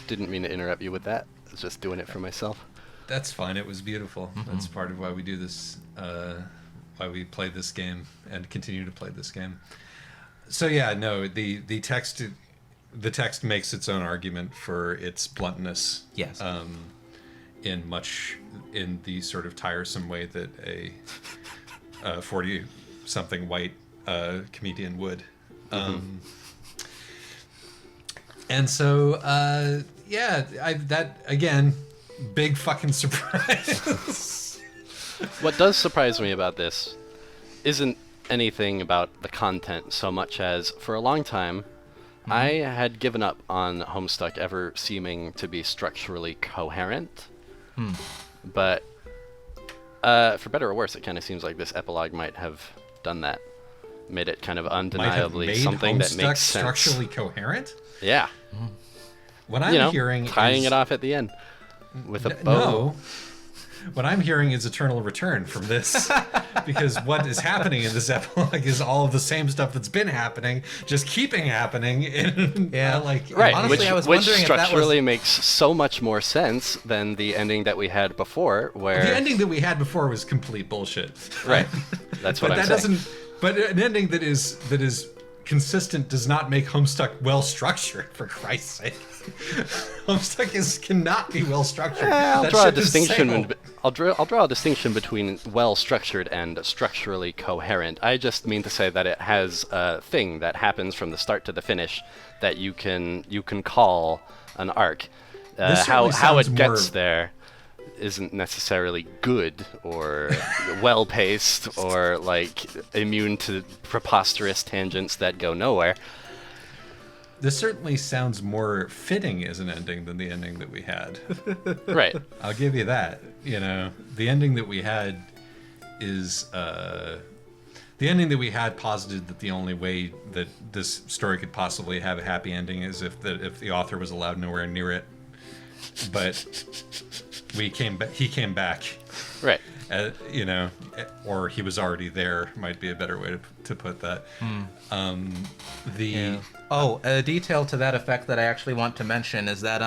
Speaker 1: Didn't mean to interrupt you with that. I was just doing it for myself.
Speaker 2: That's fine. It was beautiful. That's part of why we do this, why we play this game and continue to play this game. So yeah, no, the text makes its own argument for its bluntness.
Speaker 3: Yes.
Speaker 2: In the sort of tiresome way that a 40-something white comedian would. And so, that again, big fucking surprise.
Speaker 1: What does surprise me about this isn't anything about the content so much as, for a long time, I had given up on Homestuck ever seeming to be structurally coherent. But for better or worse, it kind of seems like this epilogue might have done that. Made it kind of undeniably something that makes sense.
Speaker 2: Structurally coherent?
Speaker 1: Yeah.
Speaker 2: What I'm hearing
Speaker 1: tying
Speaker 2: is...
Speaker 1: it off at the end with a bow.
Speaker 2: No. What I'm hearing is eternal return from this, because what is happening in this epilogue is all of the same stuff that's been happening, just keeping happening.
Speaker 1: Right,
Speaker 3: honestly, I was
Speaker 1: which
Speaker 3: wondering if that
Speaker 1: structurally makes so much more sense than the ending that we had before, where
Speaker 2: the ending that we had before was complete bullshit.
Speaker 1: Right, that's what I'm saying.
Speaker 2: But an ending that is consistent does not make Homestuck well structured. For Christ's sake, Homestuck cannot be well structured.
Speaker 1: I'll draw a distinction. I'll draw a distinction between well structured and structurally coherent. I just mean to say that it has a thing that happens from the start to the finish that you can call an arc. How it gets there isn't necessarily good or well paced or like immune to preposterous tangents that go nowhere.
Speaker 2: This certainly sounds more fitting as an ending than the ending that we had.
Speaker 1: Right.
Speaker 2: I'll give you that. The ending that we had is the ending that we had posited that the only way that this story could possibly have a happy ending is if the author was allowed nowhere near it. But he came back. Right. Or he was already there might be a better way to put that.
Speaker 3: A detail to that effect that I actually want to mention is that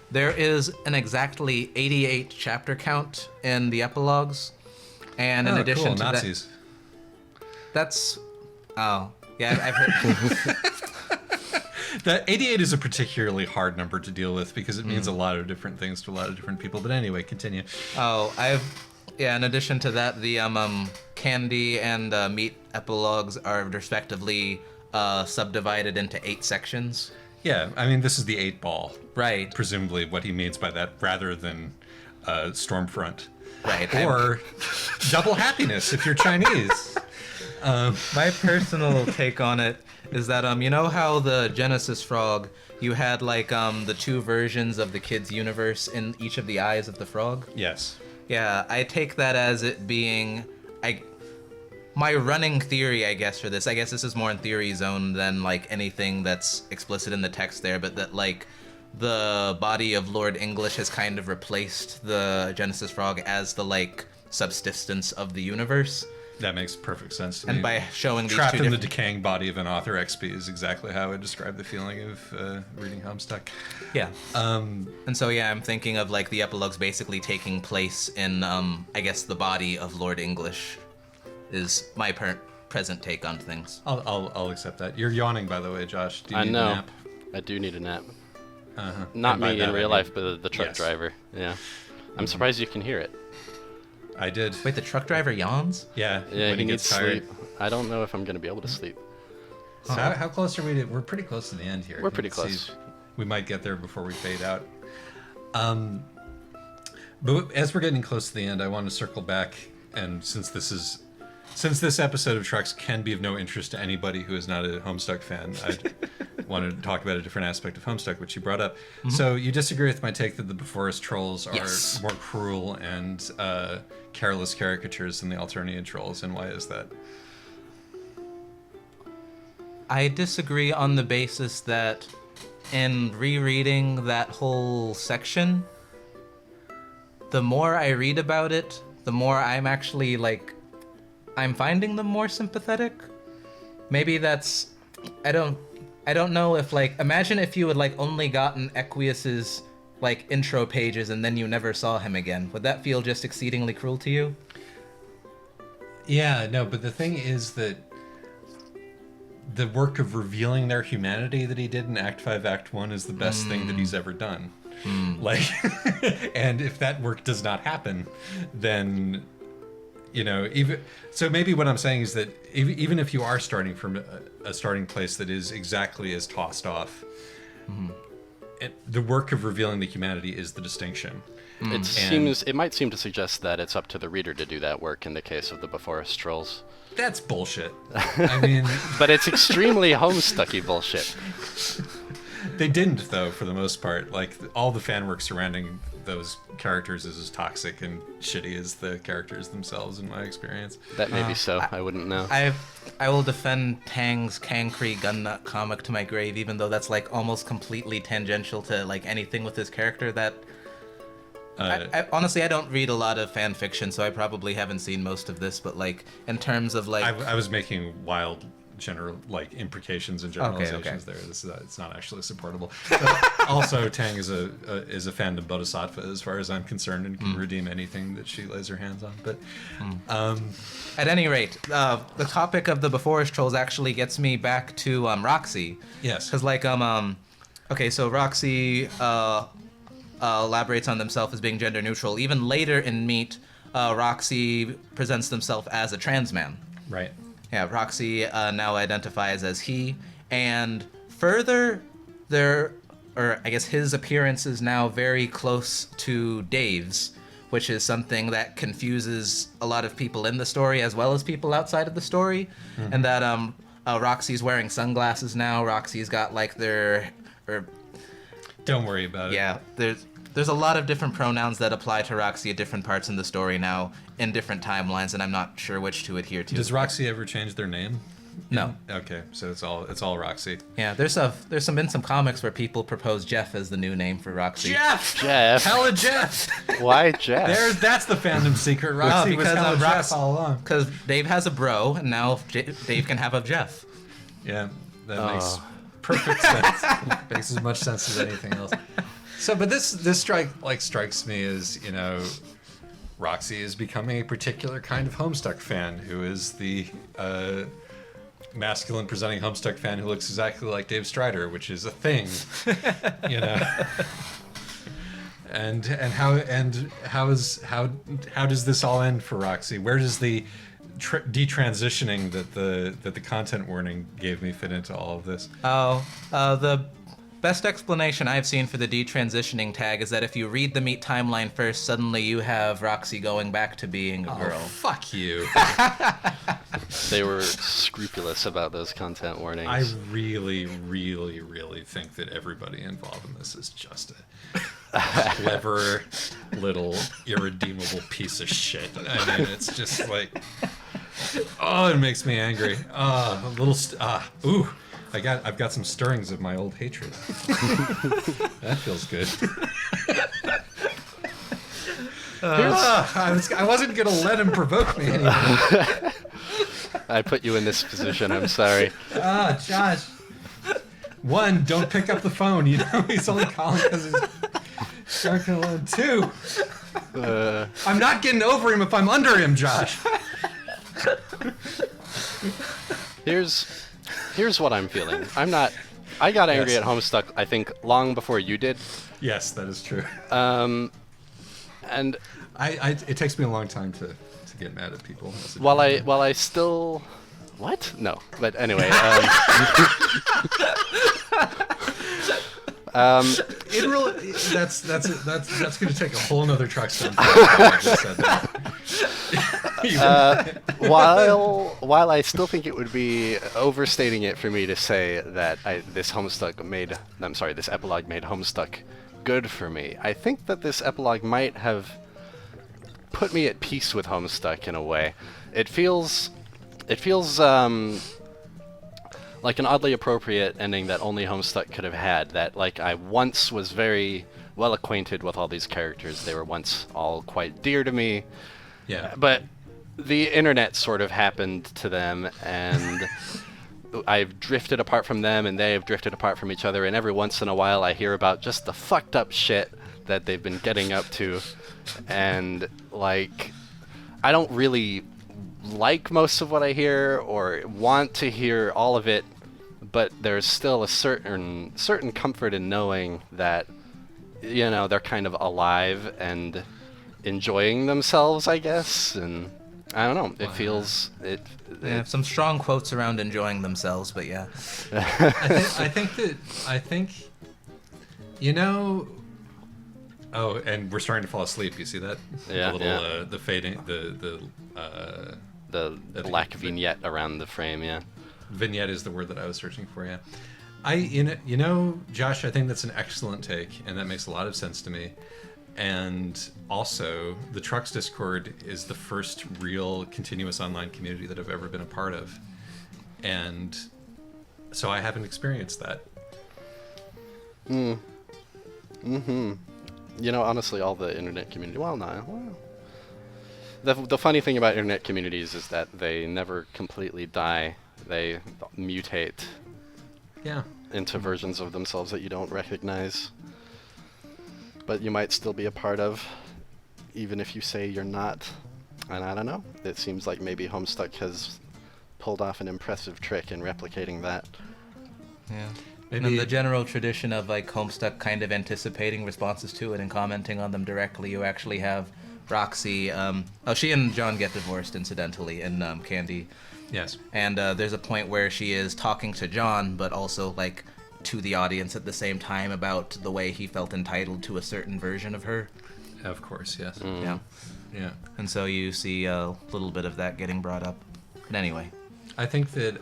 Speaker 3: there is an exactly 88 chapter count in the epilogues, and in addition to
Speaker 2: Nazis.
Speaker 3: I've heard.
Speaker 2: That 88 is a particularly hard number to deal with because it means a lot of different things to a lot of different people. But anyway, continue.
Speaker 3: In addition to that, the candy and meat epilogues are respectively subdivided into 8 sections.
Speaker 2: Yeah, I mean, this is the 8 ball.
Speaker 3: Right.
Speaker 2: Presumably what he means by that, rather than Stormfront.
Speaker 3: Right.
Speaker 2: Or double happiness if you're Chinese.
Speaker 3: My personal take on it is that you know how the Genesis frog, you had like the 2 versions of the kid's universe in each of the eyes of the frog?
Speaker 2: Yes.
Speaker 3: Yeah, I take that as it being my running theory, I guess, for this. I guess this is more in theory zone than like anything that's explicit in the text there, but that like the body of Lord English has kind of replaced the Genesis frog as the like subsistence of the universe.
Speaker 2: That makes perfect sense to me.
Speaker 3: And by showing these
Speaker 2: trapped in the decaying body of an author XP is exactly how I would describe the feeling of reading Homestuck.
Speaker 3: Yeah. And so I'm thinking of like the epilogues basically taking place in I guess the body of Lord English is my present take on things.
Speaker 2: I'll accept that. You're yawning, by the way, Josh. Do you
Speaker 1: I
Speaker 2: need
Speaker 1: know.
Speaker 2: a nap?
Speaker 1: I do need a nap.
Speaker 2: Uh-huh.
Speaker 1: Not
Speaker 2: And by
Speaker 1: me
Speaker 2: that
Speaker 1: in
Speaker 2: I
Speaker 1: real
Speaker 2: mean-
Speaker 1: life, but the truck
Speaker 2: Yes.
Speaker 1: driver. Yeah. I'm surprised you can hear it.
Speaker 2: I did.
Speaker 3: Wait, the truck driver yawns?
Speaker 2: Yeah.
Speaker 1: Yeah,
Speaker 2: when
Speaker 1: he
Speaker 2: gets
Speaker 1: needs
Speaker 2: tired.
Speaker 1: sleep. I don't know if I'm going to be able to sleep.
Speaker 2: So how close are we to? We're pretty close to the end here.
Speaker 1: We're pretty
Speaker 2: Let's see.
Speaker 1: close.
Speaker 2: We might get there before we fade out. But as we're getting close to the end, I want to circle back, and since this episode of Trucks can be of no interest to anybody who is not a Homestuck fan, I want to talk about a different aspect of Homestuck, which you brought up. So you disagree with my take that the Before Us trolls are
Speaker 3: Yes.
Speaker 2: more cruel and careless caricatures than the Alternian trolls, and why is that?
Speaker 3: I disagree on the basis that in rereading that whole section, the more I read about it, the more I'm actually I'm finding them more sympathetic. Maybe that's I don't know if imagine if you had only gotten Equius's intro pages and then you never saw him again. Would that feel just exceedingly cruel to you?
Speaker 2: Yeah, no, but the thing is that the work of revealing their humanity that he did in Act 5, Act 1 is the best thing that he's ever done. And if that work does not happen, then, so maybe what I'm saying is that even if you are starting from a starting place that is exactly as tossed off, the work of revealing the humanity is the distinction.
Speaker 1: It might seem to suggest that it's up to the reader to do that work in the case of the Before Us trolls.
Speaker 2: That's bullshit. I mean...
Speaker 1: But it's extremely Homestucky bullshit.
Speaker 2: They didn't, though, for the most part. All the fan work surrounding those characters is as toxic and shitty as the characters themselves, in my experience.
Speaker 1: That may be so. I wouldn't know.
Speaker 3: I will defend Tang's Cancri Gunnut comic to my grave, even though that's almost completely tangential to anything with this character. That I honestly, I don't read a lot of fan fiction, so I probably haven't seen most of this. But in terms of
Speaker 2: I was making wild general imprecations and generalizations
Speaker 3: Okay.
Speaker 2: there. It's not actually supportable. But also, Tang is a fandom bodhisattva as far as I'm concerned, and can redeem anything that she lays her hands on. But
Speaker 3: at any rate, the topic of the Before Us trolls actually gets me back to Roxy.
Speaker 2: yes,
Speaker 3: Because okay, so Roxy elaborates on themselves as being gender neutral. Even later in Meet, Roxy presents themselves as a trans man.
Speaker 2: right.
Speaker 3: Yeah, Roxy now identifies as he, and further, his appearance is now very close to Dave's, which is something that confuses a lot of people in the story as well as people outside of the story, and that Roxy's wearing sunglasses now. Roxy's got
Speaker 2: Don't worry about it.
Speaker 3: yeah, there's a lot of different pronouns that apply to Roxy at different parts in the story now in different timelines, and I'm not sure which to adhere to.
Speaker 2: Does Roxy ever change their name?
Speaker 3: No.
Speaker 2: Okay, so it's all Roxy.
Speaker 3: Yeah, there's been some comics where people propose Jeff as the new name for Roxy.
Speaker 2: Jeff.
Speaker 1: Jeff.
Speaker 2: Jeff.
Speaker 1: Why Jeff?
Speaker 2: That's the fandom secret. Roxy was hella Jeff all along.
Speaker 3: Because Dave has a bro, and now Dave can have a Jeff.
Speaker 2: Yeah, that makes perfect sense. Makes as much sense as anything else. So, but this strikes me as, Roxy is becoming a particular kind of Homestuck fan, who is the masculine presenting Homestuck fan who looks exactly like Dave Strider, which is a thing, And how does this all end for Roxy? Where does the detransitioning that the content warning gave me fit into all of this?
Speaker 3: The best explanation I've seen for the detransitioning tag is that if you read the Meet timeline first, suddenly you have Roxy going back to being a girl.
Speaker 2: Oh, fuck you.
Speaker 1: They were scrupulous about those content warnings.
Speaker 2: I really, really, really think that everybody involved in this is just a clever little irredeemable piece of shit. I mean, it's just it makes me angry. I've got some stirrings of my old hatred. That feels good. I wasn't gonna let him provoke me anymore.
Speaker 1: I put you in this position. I'm sorry.
Speaker 2: Josh. One, don't pick up the phone. He's only calling because he's stuck alone. Two, I'm not getting over him if I'm under him, Josh.
Speaker 1: Here's what I'm feeling. I got angry
Speaker 2: Yes.
Speaker 1: at Homestuck, I think, long before you did.
Speaker 2: Yes, that is true.
Speaker 1: And
Speaker 2: It takes me a long time to get mad at people. as a
Speaker 1: while
Speaker 2: general.
Speaker 1: I still, what? No, but anyway.
Speaker 2: It really that's going to take a whole nother truck stop. I just said that.
Speaker 1: While I still think it would be overstating it for me to say that this epilogue made Homestuck good for me, I think that this epilogue might have put me at peace with Homestuck in a way. It feels like an oddly appropriate ending that only Homestuck could have had. That, like, I once was very well acquainted with all these characters. They were once all quite dear to me.
Speaker 2: Yeah.
Speaker 1: But the internet sort of happened to them, and I've drifted apart from them, and they have drifted apart from each other, and every once in a while I hear about just the fucked up shit that they've been getting up to, and, like, I don't really like most of what I hear or want to hear all of it, but there's still a certain comfort in knowing that, you know, they're kind of alive and enjoying themselves, I guess, and I don't know. It feels it.
Speaker 3: Yeah, some strong quotes around enjoying themselves, but yeah.
Speaker 2: I think you know. Oh, and we're starting to fall asleep. You see that?
Speaker 1: Yeah,
Speaker 2: The little
Speaker 1: yeah.
Speaker 2: the fading
Speaker 1: The black vignette around the frame, yeah.
Speaker 2: Vignette is the word that I was searching for. Yeah. You know, Josh, I think that's an excellent take, and that makes a lot of sense to me. And also, the Trucks Discord is the first real continuous online community that I've ever been a part of, and so I haven't experienced that.
Speaker 1: You know, honestly, all the internet community. Well, no. The funny thing about internet communities is that they never completely die. They mutate
Speaker 2: Yeah.
Speaker 1: into versions of themselves that you don't recognize, but you might still be a part of, even if you say you're not. And I don't know. It seems like maybe Homestuck has pulled off an impressive trick in replicating that.
Speaker 3: Yeah.
Speaker 2: Maybe
Speaker 3: And in the general tradition of like Homestuck kind of anticipating responses to it and commenting on them directly, you actually have Roxy. She and John get divorced, incidentally, in Candy.
Speaker 2: Yes.
Speaker 3: And there's a point where she is talking to John, but also like to the audience at the same time about the way he felt entitled to a certain version of her.
Speaker 2: Of course. Yes.
Speaker 3: Yeah.
Speaker 2: Yeah.
Speaker 3: And so you see a little bit of that getting brought up. But anyway.
Speaker 2: I think that.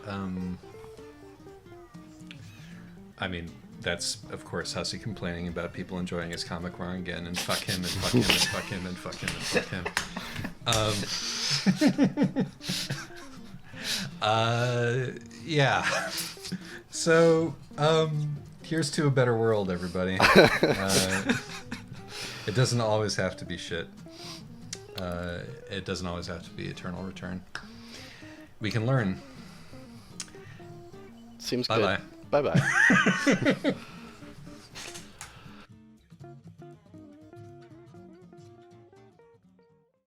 Speaker 2: I mean, that's of course Hussey complaining about people enjoying his comic wrong again, and fuck him, and fuck him, and fuck him, and fuck him, and fuck him. Yeah. So, here's to a better world, everybody. It doesn't always have to be shit. It doesn't always have to be eternal return. We can learn.
Speaker 1: Seems
Speaker 2: Bye-bye.
Speaker 1: good. Bye-bye.